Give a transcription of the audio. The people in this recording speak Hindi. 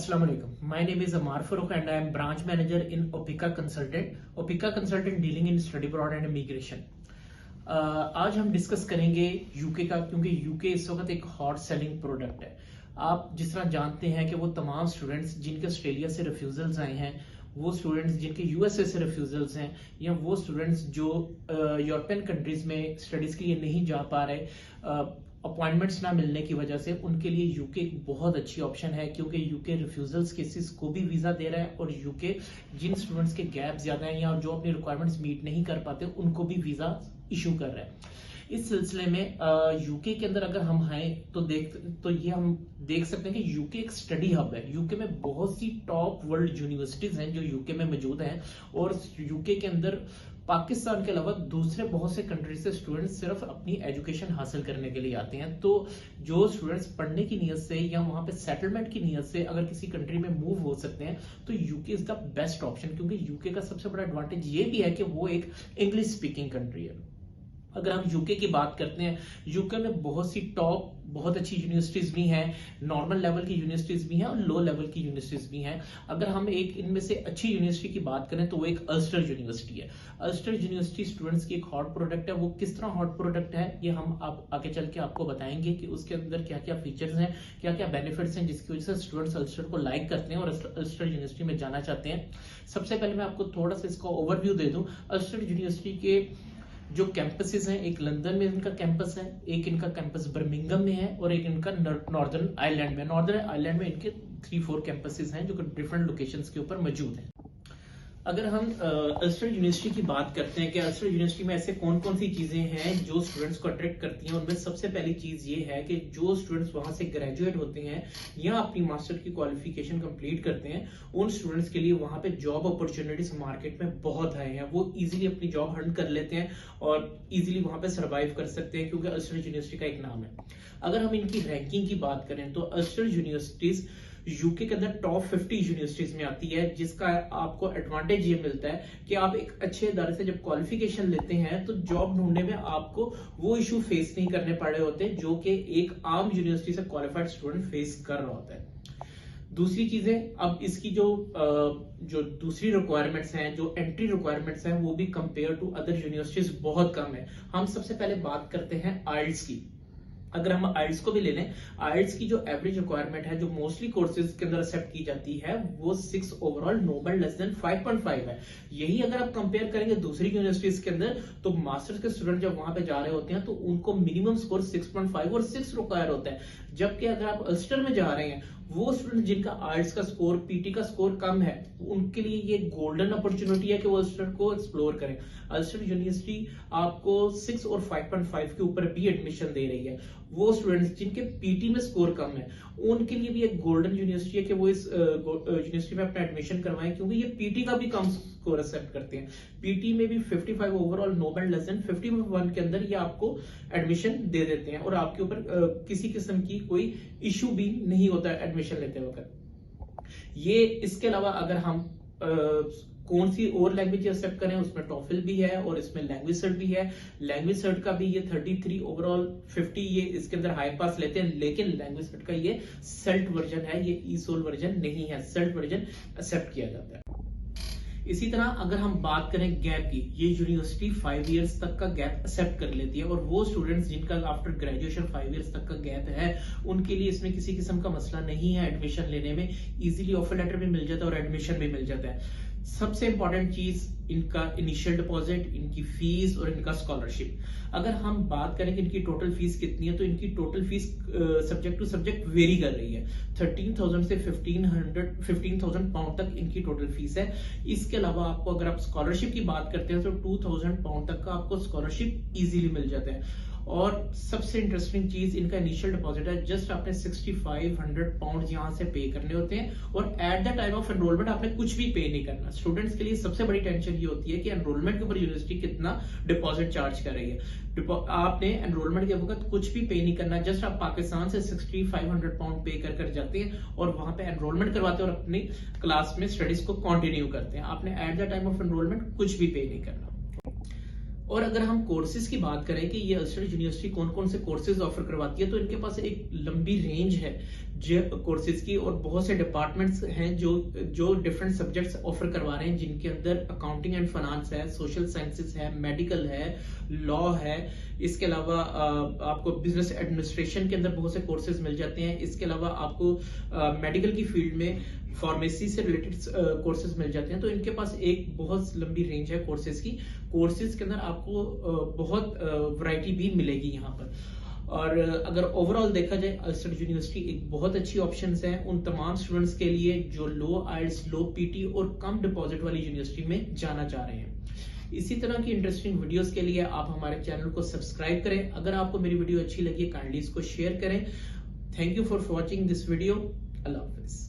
Assalamu alaikum. My name is Amar Farooq and I am branch manager in Opika Consultant. Opika Consultant dealing in study abroad and immigration. आज हम डिस्कस करेंगे यूके का, क्योंकि यूके इस वक्त एक हॉट सेलिंग प्रोडक्ट है। आप जिस तरह जानते हैं कि वो तमाम स्टूडेंट्स जिनके ऑस्ट्रेलिया से रिफ्यूजल्स आए हैं, वो स्टूडेंट्स जिनके यूएसए से रिफ्यूजल्स हैं, या वो स्टूडेंट्स जो यूरोपियन कंट्रीज में स्टडीज के लिए नहीं जा पा रहे अपॉइंटमेंट्स ना मिलने की वजह से, उनके लिए यूके एक बहुत अच्छी ऑप्शन है, क्योंकि यूके रिफ्यूजल्स केसेस को भी वीजा दे रहा है और यूके जिन स्टूडेंट्स के गैप ज्यादा हैं या जो अपनी रिक्वायरमेंट्स मीट नहीं कर पाते उनको भी वीजा इशू कर रहा है। इस सिलसिले में यूके के अंदर अगर हम आए तो ये हम देख सकते हैं कि यूके एक स्टडी हब है। यूके में बहुत सी टॉप वर्ल्ड यूनिवर्सिटीज हैं जो यूके में मौजूद हैं, और यूके के अंदर पाकिस्तान के अलावा दूसरे बहुत से कंट्री से स्टूडेंट्स सिर्फ अपनी एजुकेशन हासिल करने के लिए आते हैं। तो जो स्टूडेंट्स पढ़ने की नीयत से या वहां पे सेटलमेंट की नीयत से अगर किसी कंट्री में मूव हो सकते हैं तो UK is the best option, क्योंकि यूके का सबसे बड़ा एडवांटेज ये भी है कि वो एक इंग्लिश स्पीकिंग कंट्री है। अगर हम यूके की बात करते हैं, यूके में बहुत सी टॉप बहुत अच्छी यूनिवर्सिटीज भी हैं, नॉर्मल लेवल की यूनिवर्सिटीज भी हैं और लो लेवल की यूनिवर्सिटीज भी हैं। अगर हम एक इनमें से अच्छी यूनिवर्सिटी की बात करें तो वो एक अल्स्टर यूनिवर्सिटी है। अल्स्टर यूनिवर्सिटी स्टूडेंट्स की एक हॉट प्रोडक्ट है। वो किस तरह हॉट प्रोडक्ट है ये हम आगे चल के आपको बताएंगे कि उसके अंदर क्या क्या फीचर्स हैं, क्या क्या बेनिफिट्स हैं, जिसकी वजह से स्टूडेंट्स अल्स्टर को लाइक करते हैं और अल्स्टर यूनिवर्सिटी में जाना चाहते हैं। सबसे पहले मैं आपको थोड़ा सा इसका ओवरव्यू दे दूं। अल्स्टर यूनिवर्सिटी के जो कैंपसेस हैं, एक लंदन में इनका कैंपस है, एक इनका कैंपस बर्मिंघम में है और एक इनका नॉर्दर्न आयरलैंड में। नॉर्दर्न आयरलैंड में इनके 3-4 कैंपसेस हैं जो डिफरेंट लोकेशंस के ऊपर मौजूद हैं। अगर हम अल्स्टर यूनिवर्सिटी की बात करते हैं कि अल्स्टर यूनिवर्सिटी में ऐसे कौन कौन सी चीजें हैं जो स्टूडेंट्स को अट्रैक्ट करती हैं, उनमें सबसे पहली चीज ये है कि जो स्टूडेंट्स वहां से ग्रेजुएट होते हैं या अपनी मास्टर की क्वालिफिकेशन कंप्लीट करते हैं, उन स्टूडेंट्स के लिए वहां पे जॉब अपॉर्चुनिटीज मार्केट में बहुत हाई हैं। वो इजीली अपनी जॉब हंट कर लेते हैं और इजीली वहां पे सर्वाइव कर सकते हैं, क्योंकि अल्स्टर यूनिवर्सिटी का एक नाम है। अगर हम इनकी रैंकिंग की बात करें तो अल्स्टर यूनिवर्सिटीज यूके के अंदर टॉप 50 यूनिवर्सिटीज में आती है, जिसका आपको एडवांटेज ये मिलता है कि आप एक अच्छे इदारे से जब क्वालिफिकेशन लेते हैं तो जॉब ढूंढने में आपको वो इशू फेस नहीं करने पड़े होते जो कि एक आम यूनिवर्सिटी से क्वालिफाइड स्टूडेंट फेस कर रहा होता है। दूसरी चीजें, अब इसकी जो दूसरी रिक्वायरमेंट्स हैं, जो एंट्री रिक्वायरमेंट्स हैं, वो भी कंपेयर टू अदर यूनिवर्सिटीज बहुत कम है। हम सबसे पहले बात करते हैं आइल्स की। अगर हम आइल्स को भी ले लें, आइल्स की जो एवरेज रिक्वायरमेंट है जो मोस्टली कोर्सेज के अंदर एक्सेप्ट की जाती है वो 6 overall, no but less than 5.5 है। यही अगर आप कंपेयर करेंगे दूसरी यूनिवर्सिटीज के अंदर तो मास्टर्स के स्टूडेंट जब वहां पे जा रहे होते हैं तो उनको मिनिमम स्कोर 6.5 और 6 रिक्वायर होता है। जबकि अगर आप अल्स्टर में जा रहे हैं, वो स्टूडेंट जिनका आइल्स का स्कोर, पीटी का स्कोर कम है, उनके लिए ये गोल्डन अपॉर्चुनिटी है कि वो अल्स्टर को एक्सप्लोर करें। अल्स्टर यूनिवर्सिटी आपको 6 और 5.5 के ऊपर भी एडमिशन दे रही है। वो स्टूडेंट्स जिनके पीटी में स्कोर कम है उनके लिए भी एक गोल्डन यूनिवर्सिटी है कि वो इस यूनिवर्सिटी में अपना एडमिशन करवाएं, क्योंकि ये पीटी का भी कम स्कोर एक्सेप्ट करते हैं। पीटी में भी 55 overall, no but less than 51 के अंदर ये आपको एडमिशन दे देते हैं और आपके ऊपर किसी किस्म की कोई इशू भी नहीं होता है एडमिशन लेते वक्त। ये इसके अलावा अगर हम कौन सी और लैंग्वेज एक्सेप्ट करें, उसमें टॉफिल भी है और इसमें लैंग्वेज सर्ट भी है। लैंग्वेज सर्ट का भी ये 33 ओवरऑल 50 ये इसके अंदर हाई पास लेते हैं, लेकिन लैंग्वेज सर्ट का ये सेल्ट वर्जन है, ये ईसोल वर्जन नहीं है, सेल्ट वर्जन एक्सेप्ट किया जाता है। इसी तरह अगर हम बात करें गैप की, ये यूनिवर्सिटी 5 इयर्स तक का गैप एक्सेप्ट कर लेती है और वो स्टूडेंट्स जिनका आफ्टर ग्रेजुएशन 5 इयर्स तक का गैप है उनके लिए इसमें किसी किस्म का मसला नहीं है एडमिशन लेने में। इजीली ऑफर लेटर भी मिल जाता है और एडमिशन भी मिल जाता है। सबसे इंपॉर्टेंट चीज इनका इनिशियल डिपॉजिट, इनकी फीस और इनका स्कॉलरशिप। अगर हम बात करें कि इनकी टोटल फीस कितनी है तो इनकी total fees subject to subject vary कर रही है। 13,000 से 15,000 पाउंड तक इनकी टोटल फीस है। इसके अलावा आपको अगर आप स्कॉलरशिप की बात करते हैं तो 2,000 पाउंड तक का आपको स्कॉलरशिप इजीली मिल जाता है। और सबसे इंटरेस्टिंग चीज इनका इनिशियल डिपॉजिट है, जस्ट आपने 6500 पाउंड यहां से पे करने होते हैं और at the time of enrolment आपने कुछ भी पे नहीं करना। स्टूडेंट्स के लिए सबसे बड़ी टेंशन ये होती है कि एनरोलमेंट के ऊपर यूनिवर्सिटी कितना डिपॉजिट चार्ज कर रही है। आपने एनरोलमेंट के वक्त कुछ भी पे नहीं करना, जस्ट आप पाकिस्तान से 6500 पाउंड पे कर जाते हैं और वहां पे एनरोलमेंट करवाते हैं और अपनी क्लास में स्टडीज को कंटिन्यू करते हैं। आपने at the time of enrolment कुछ भी पे नहीं करना। और अगर हम कोर्सेज की बात करें कि ये अल्स्टेड यूनिवर्सिटी कौन कौन से कोर्सेज ऑफर करवाती है, तो इनके पास एक लंबी रेंज है कोर्सेज की, और बहुत से डिपार्टमेंट्स हैं जो डिफरेंट सब्जेक्ट्स ऑफर करवा रहे हैं, जिनके अंदर अकाउंटिंग एंड फाइनेंस है, सोशल साइंसेस है, मेडिकल है, लॉ है। इसके अलावा आपको बिजनेस एडमिनिस्ट्रेशन के अंदर बहुत से कोर्सेज मिल जाते हैं। इसके अलावा आपको मेडिकल की फील्ड में फार्मेसी से रिलेटेड कोर्सेज मिल जाते हैं। तो इनके पास एक बहुत लंबी रेंज है कोर्सेज की। कोर्सेज के अंदर आपको बहुत वैरायटी भी मिलेगी यहाँ पर। और अगर ओवरऑल देखा जाए, अल्स्टेड यूनिवर्सिटी एक बहुत अच्छी ऑप्शंस है उन तमाम स्टूडेंट्स के लिए जो लो आइल्स, लो पीटी और कम डिपॉजिट वाली यूनिवर्सिटी में जाना चाह रहे हैं। इसी तरह की इंटरेस्टिंग वीडियोस के लिए आप हमारे चैनल को सब्सक्राइब करें। अगर आपको मेरी वीडियो अच्छी लगी, काइंडली इसको शेयर करें। Thank you for watching this video. Allah Hafiz.